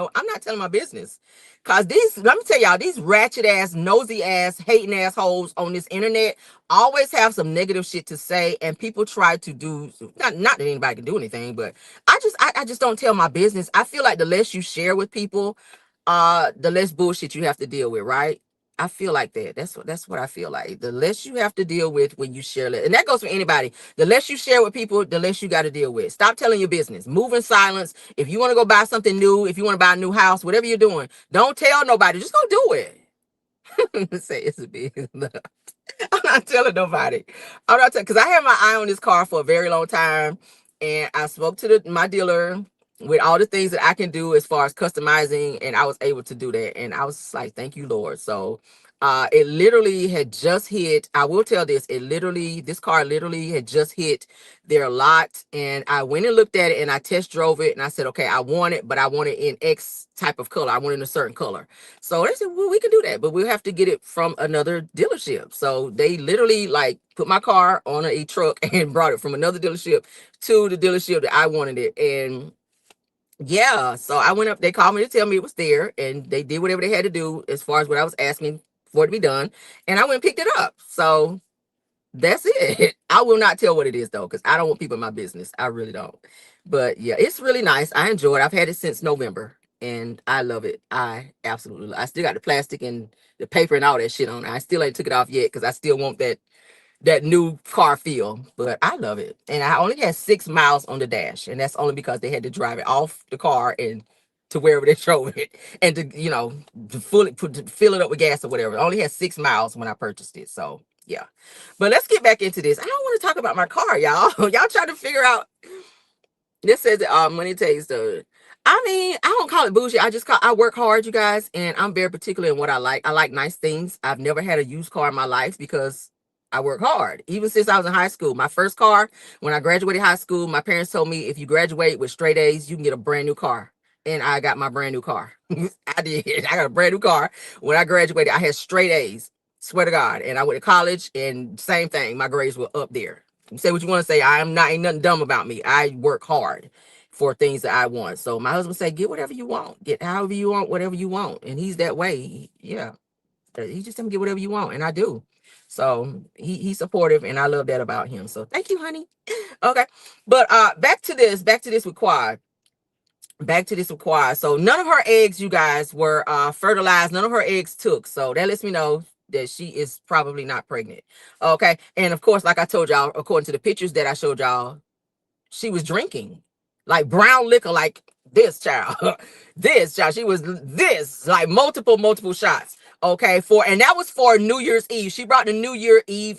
my business. Cause let me tell y'all, these ratchet ass, nosy ass, hating assholes on this internet always have some negative shit to say, and people try to do, not that anybody can do anything, but I just don't tell my business. I feel like the less you share with people, the less bullshit you have to deal with, right? I feel like that. That's what I feel like. The less you have to deal with when you share it, and that goes for anybody. The less you share with people, the less you got to deal with. Stop telling your business. Move in silence. If you want to go buy something new, if you want to buy a new house, whatever you're doing, don't tell nobody. Just go do it. Say it's a big. I'm not telling nobody. I'm not telling because I had my eye on this car for a very long time, and I spoke to my dealer with all the things that I can do as far as customizing, and I was able to do that, and I was just like, "Thank you, Lord." So, it literally had just hit. I will tell this. This car literally had just hit their lot, and I went and looked at it, and I test drove it, and I said, "Okay, I want it, but I want it in X type of color. I want it in a certain color." So they said, well, we can do that, but we'll have to get it from another dealership. So they literally like put my car on a truck and brought it from another dealership to the dealership that I wanted it. And yeah, so I went up, they called me to tell me it was there, and they did whatever they had to do as far as what I was asking for it to be done. And I went and picked it up. So that's it. I will not tell what it is though, because I don't want people in my business. I really don't. But yeah, it's really nice. I enjoy it. I've had it since November and I love it. I absolutely love it. I still got the plastic and the paper and all that shit on it. I still ain't took it off yet because I still want that new car feel. But I love it. And I only had 6 miles on the dash. And that's only because they had to drive it off the car and to wherever they drove it and to fill it up with gas or whatever. I only had 6 miles when I purchased it. So yeah. But let's get back into this. I don't want to talk about my car, y'all. Y'all trying to figure out. This says money takes the. I mean, I don't call it bougie. I work hard, you guys, and I'm very particular in what I like. I like nice things. I've never had a used car in my life because I work hard. Even since I was in high school, my first car, when I graduated high school, my parents told me if you graduate with straight A's, you can get a brand new car. And I got my brand new car. I did. I got a brand new car. When I graduated, I had straight A's. Swear to God. And I went to college and same thing. My grades were up there. You say what you want to say. Ain't nothing dumb about me. I work hard for things that I want. So my husband said, get whatever you want. Get however you want, whatever you want. And he's that way. Yeah. He just tell me get whatever you want. And I do. So he's supportive and I love that about him. So thank you, honey. Okay. But back to this with Quad. So none of her eggs, you guys, were fertilized. None of her eggs took. So that lets me know that she is probably not pregnant. Okay. And of course, like I told y'all, according to the pictures that I showed y'all, she was drinking like brown liquor, like this child. This child. She was this like multiple shots. Okay. And that was for New Year's Eve. She brought the New Year Eve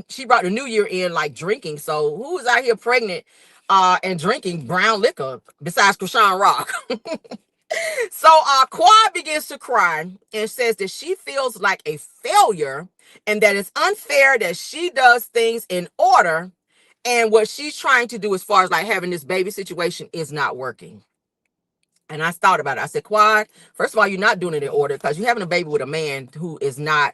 she brought the New Year in like drinking. So who was out here pregnant and drinking brown liquor besides Krishan Rock? So Quad begins to cry and says that she feels like a failure and that it's unfair that she does things in order, and what she's trying to do as far as like having this baby situation is not working. And I thought about it. I said, Quad, first of all, you're not doing it in order because you're having a baby with a man who is not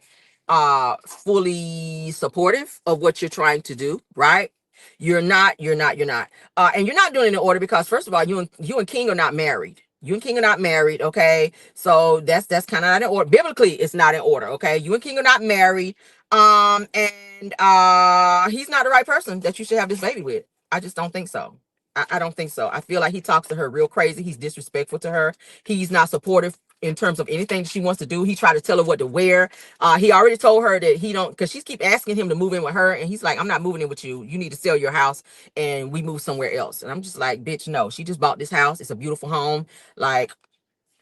fully supportive of what you're trying to do, right? You're not. And you're not doing it in order because first of all, you and King are not married. You and King are not married, okay? So that's kind of not in order. Biblically, it's not in order, okay? You and King are not married. And he's not the right person that you should have this baby with. I just don't think so. I don't think so. I feel like he talks to her real crazy. He's disrespectful to her. He's not supportive in terms of anything she wants to do. He tried to tell her what to wear. He already told her that he don't, because she keep asking him to move in with her, and he's like, I'm not moving in with you. You need to sell your house and we move somewhere else. And I'm just like, bitch, no. She just bought this house. It's a beautiful home. Like,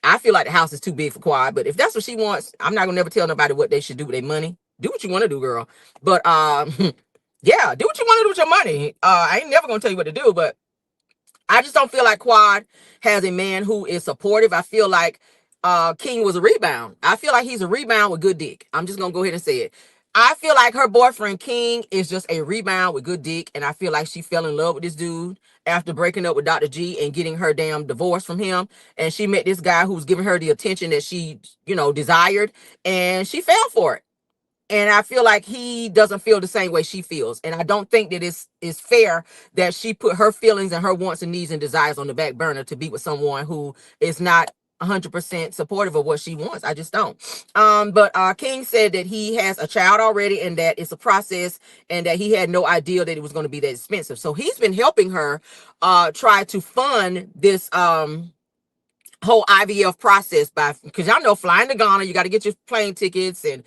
I feel like the house is too big for Quad, but if that's what she wants, I'm not gonna never tell nobody what they should do with their money. Do what you want to do, girl. But yeah, do what you want to do with your money. I ain't never gonna tell you what to do, but I just don't feel like Quad has a man who is supportive. I feel like King was a rebound. I feel like he's a rebound with good dick. I'm just gonna go ahead and say it. I feel like her boyfriend King is just a rebound with good dick, and I feel like she fell in love with this dude after breaking up with Dr. G and getting her damn divorce from him. And she met this guy who was giving her the attention that she, desired, and she fell for it. And I feel like he doesn't feel the same way she feels. And I don't think that it's fair that she put her feelings and her wants and needs and desires on the back burner to be with someone who is not 100% supportive of what she wants. I just don't. But King said that he has a child already and that it's a process and that he had no idea that it was going to be that expensive. So he's been helping her try to fund this whole IVF process by, because y'all know flying to Ghana, you got to get your plane tickets and,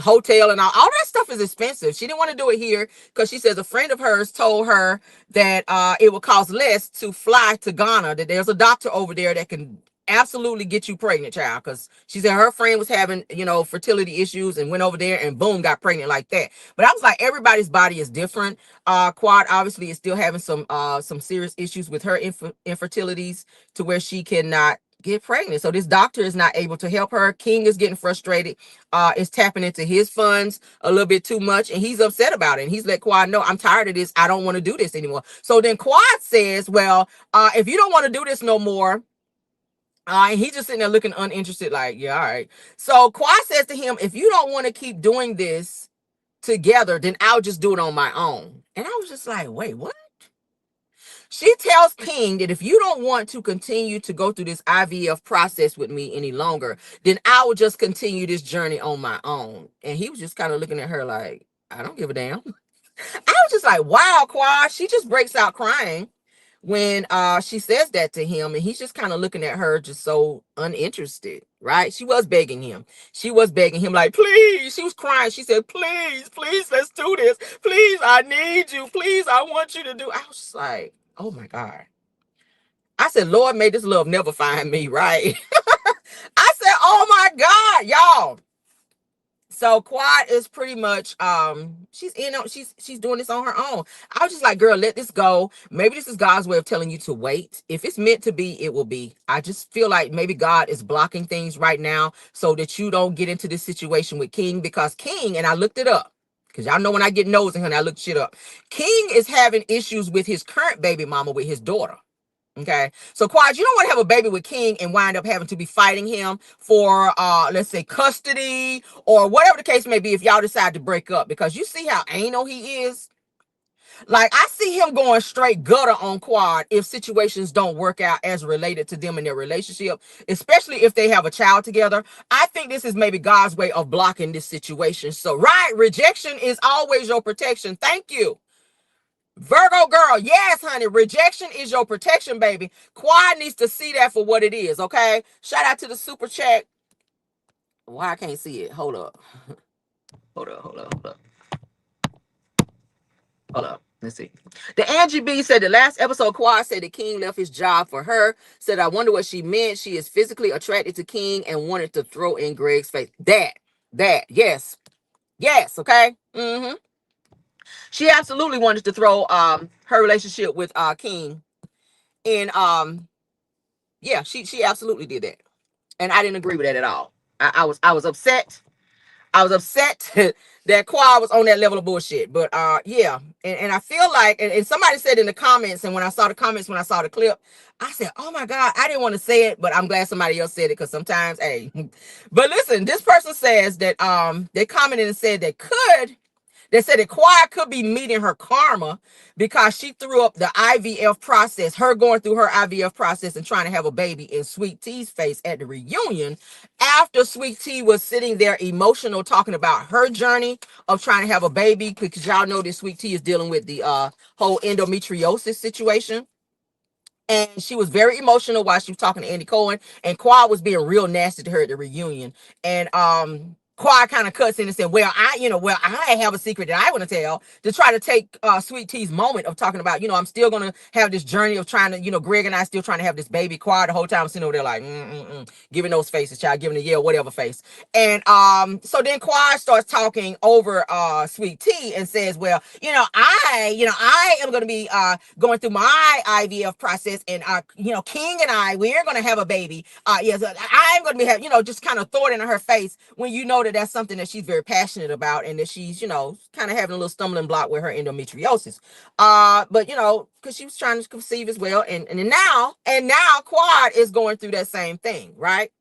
hotel and all that stuff is expensive. She didn't want to do it here because she says a friend of hers told her that it would cost less to fly to Ghana, that there's a doctor over there that can absolutely get you pregnant, child. Because she said her friend was having, fertility issues and went over there and boom, got pregnant like that. But I was like, everybody's body is different. Quad obviously is still having some serious issues with her infertilities to where she cannot get pregnant. So this doctor is not able to help her. King is getting frustrated, is tapping into his funds a little bit too much, and he's upset about it. And he's let Quad know, I'm tired of this. I don't want to do this anymore. So then Quad says, well, if you don't want to do this no more, and he's just sitting there looking uninterested, like, yeah, all right. So Quad says to him, if you don't want to keep doing this together, then I'll just do it on my own. And I was just like, wait, what? She tells King that if you don't want to continue to go through this IVF process with me any longer, then I will just continue this journey on my own. And he was just kind of looking at her like, I don't give a damn. I was just like, wow, Quad. She just breaks out crying when she says that to him, and he's just kind of looking at her just so uninterested, right? She was begging him like, please. She was crying. She said, please, let's do this. Please, I need you. Please, I want you to do. I was just like, oh my God. I said, Lord, may this love never find me, right? I said, oh my God, y'all. So Quad is pretty much she's doing this on her own. I was just like, girl, let this go. Maybe this is God's way of telling you to wait. If it's meant to be, it will be. I just feel like maybe God is blocking things right now so that you don't get into this situation with King, because King, and I looked it up, because y'all know when I get nosy, honey, I look shit up. King is having issues with his current baby mama, with his daughter. Okay, so Quad, you don't want to have a baby with King and wind up having to be fighting him for let's say custody or whatever the case may be if y'all decide to break up, because you see how anal he is. Like, I see him going straight gutter on Quad if situations don't work out as related to them in their relationship, especially if they have a child together. I think this is maybe God's way of blocking this situation. So, right, rejection is always your protection. Thank you, Virgo girl. Yes, honey. Rejection is your protection, baby. Quad needs to see that for what it is, okay? Shout out to the super chat. Why I can't see it? Hold up. Hold up. Let's see. The Angie B said the last episode, Quad said the King left his job for her. Said, I wonder what she meant. She is physically attracted to King and wanted to throw in Greg's face. Yes. Yes, okay? Mm-hmm. She absolutely wanted to throw her relationship with King. And yeah, she absolutely did that. And I didn't agree with that at all. I was upset. I was upset that Quad was on that level of bullshit. But yeah, and I feel like, and somebody said in the comments, and when I saw the clip, I said, oh my God, I didn't want to say it, but I'm glad somebody else said it, because sometimes, hey. But listen, this person says that they commented and said they said that Quad could be meeting her karma because she threw up the IVF process, her going through her IVF process and trying to have a baby in Sweet T's face at the reunion, after Sweet T was sitting there emotional talking about her journey of trying to have a baby, because y'all know that Sweet T is dealing with the whole endometriosis situation. And she was very emotional while she was talking to Andy Cohen, and Quad was being real nasty to her at the reunion. And Quad kind of cuts in and said, I have a secret that I want to tell, to try to take Sweet T's moment of talking about, I'm still going to have this journey of trying to, Greg and I still trying to have this baby. Quad the whole time sitting over there like, giving those faces, child, giving a yeah, whatever face. And so then Quad starts talking over Sweet T and says, well, I am going to be going through my IVF process, and King and we're going to have a baby. Yes, I'm going to be having, just kind of throw it in her face, when you know that that's something that she's very passionate about, and that she's, kind of having a little stumbling block with her endometriosis. But because she was trying to conceive as well, and now Quad is going through that same thing, right?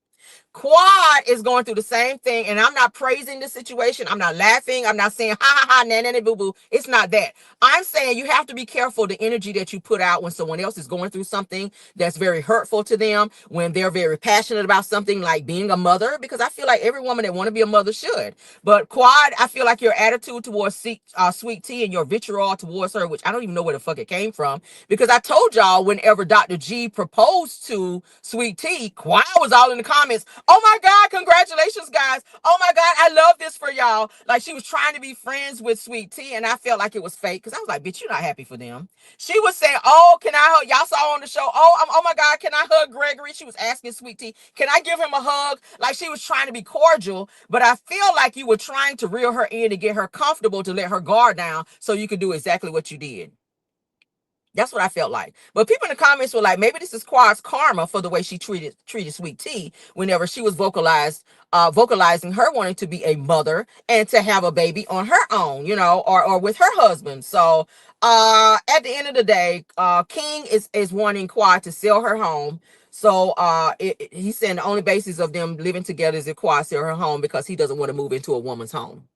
Quad is going through the same thing, and I'm not praising the situation. I'm not laughing. I'm not saying ha ha ha, na na na boo boo. It's not that. I'm saying you have to be careful the energy that you put out when someone else is going through something that's very hurtful to them, when they're very passionate about something like being a mother, because I feel like every woman that want to be a mother should. But Quad, I feel like your attitude towards Sweet Tea and your vitriol towards her, which I don't even know where the fuck it came from, because I told y'all whenever Dr. G proposed to Sweet Tea, Quad was all in the comments. Oh my God, congratulations, guys. Oh my God, I love this for y'all. Like, she was trying to be friends with Sweet Tea, and I felt like it was fake because I was like, bitch, you're not happy for them. She was saying, oh, can I hug? Y'all saw on the show, oh my God, can I hug Gregory? She was asking Sweet Tea, can I give him a hug? Like, she was trying to be cordial, but I feel like you were trying to reel her in to get her comfortable, to let her guard down so you could do exactly what you did. That's what I felt like. But people in the comments were like, maybe this is Quad's karma for the way she treated Sweet Tea whenever she was vocalizing her wanting to be a mother and to have a baby on her own, or with her husband. So at the end of the day, King is wanting Quad to sell her home. So he's saying the only basis of them living together is if Quad sell her home because he doesn't want to move into a woman's home.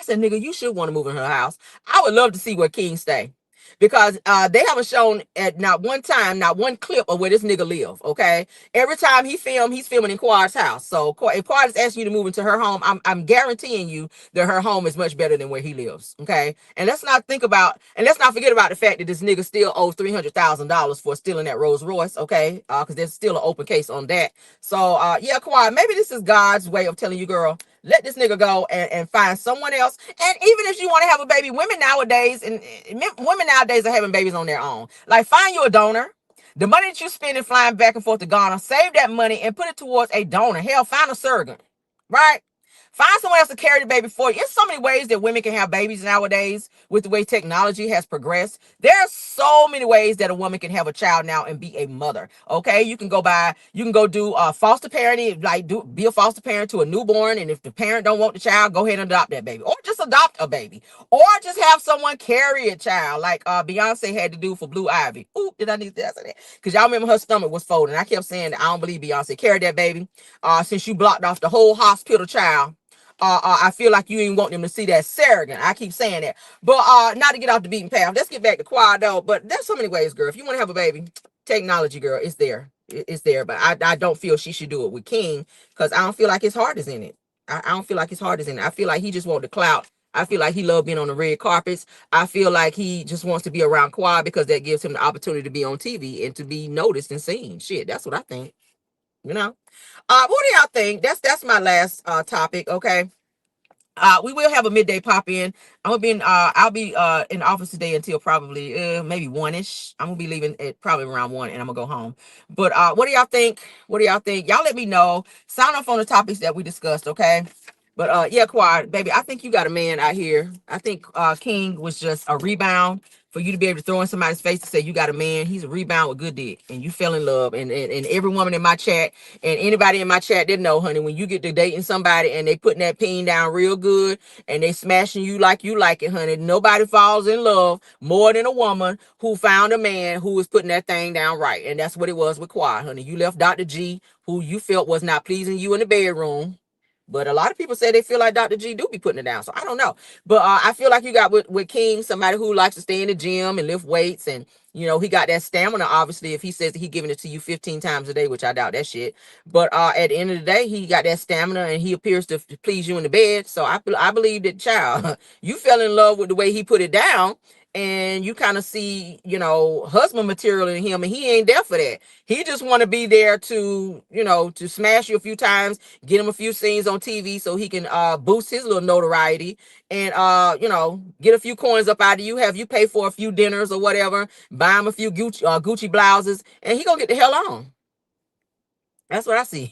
I said, nigga, you should want to move in her house. I would love to see where King stay, because they haven't shown at not one time, not one clip of where this nigga live. Okay, every time he's filming in Quad's house. So if Quad is asking you to move into her home, I'm guaranteeing you that her home is much better than where he lives. Okay, and let's not forget about the fact that this nigga still owes $300,000 for stealing that Rolls Royce. Okay, because there's still an open case on that. So yeah, Quad, maybe this is God's way of telling you, girl, let this nigga go and find someone else. And even if you want to have a baby, women nowadays are having babies on their own. Like, find you a donor. The money that you spend in flying back and forth to Ghana, save that money and put it towards a donor. Hell, find a surrogate, right? Find someone else to carry the baby for you. There's so many ways that women can have babies nowadays with the way technology has progressed. There's so many ways that a woman can have a child now and be a mother. Okay, you can go do foster parenting, like be a foster parent to a newborn, and if the parent don't want the child, go ahead and adopt that baby, or just adopt a baby, or just have someone carry a child, like Beyonce had to do for Blue Ivy. Ooh, did I need to say that? Because y'all remember her stomach was folding. I kept saying that I don't believe Beyonce carried that baby. Since you blocked off the whole hospital child, I feel like you ain't want them to see that surrogate. I keep saying that. But not to get off the beaten path. Let's get back to Quad though. But there's so many ways, girl. If you want to have a baby, technology, girl, it's there. It's there. But I don't feel she should do it with King, because I don't feel like his heart is in it. I don't feel like his heart is in it. I feel like he just wants the clout. I feel like he loves being on the red carpets. I feel like he just wants to be around Quad because that gives him the opportunity to be on TV and to be noticed and seen. Shit, that's what I think. You know. What do y'all think? That's my last topic. Okay. We will have a midday pop in. I'll be in the office today until probably maybe 1ish. I'm gonna be leaving at probably around 1, and I'm gonna go home. But what do y'all think? What do y'all think? Y'all let me know. Sound off on the topics that we discussed, okay? But yeah, Quad, baby, I think you got a man out here. I think King was just a rebound for you to be able to throw in somebody's face to say you got a man. He's a rebound with good dick, and you fell in love. And every woman in my chat and anybody in my chat didn't know, honey, when you get to dating somebody and they putting that peen down real good and they smashing you like it, honey, nobody falls in love more than a woman who found a man who was putting that thing down right. And that's what it was with Quad, honey. You left Dr. G, who you felt was not pleasing you in the bedroom. But a lot of people say they feel like Dr. G do be putting it down. So I don't know. But I feel like you got with King, somebody who likes to stay in the gym and lift weights. And, he got that stamina, obviously, if he says that he giving it to you 15 times a day, which I doubt that shit. But at the end of the day, he got that stamina and he appears to please you in the bed. So I believe that, child, you fell in love with the way he put it down. And you kind of see, husband material in him, and he ain't there for that. He just want to be there to, to smash you a few times, get him a few scenes on TV so he can boost his little notoriety and get a few coins up out of you, have you pay for a few dinners or whatever, buy him a few Gucci blouses, and he gonna get the hell on. That's what I see.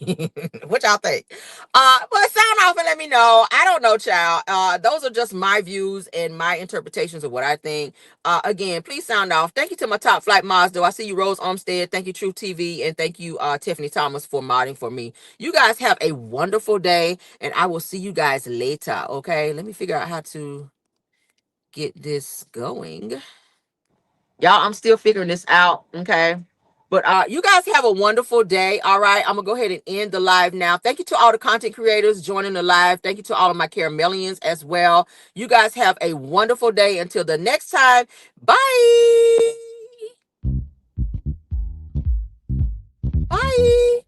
What y'all think? But sound off and let me know. I don't know, child. Those are just my views and my interpretations of what I think. Again, please sound off. Thank you to my top flight mods, though. I see you, Rose Olmstead. Thank you, Truth TV, and thank you, Tiffany Thomas, for modding for me. You guys have a wonderful day, and I will see you guys later. Okay, let me figure out how to get this going. Y'all, I'm still figuring this out. Okay. But you guys have a wonderful day. All right. I'm gonna go ahead and end the live now. Thank you to all the content creators joining the live. Thank you to all of my Caramelians as well. You guys have a wonderful day. Until the next time. Bye. Bye.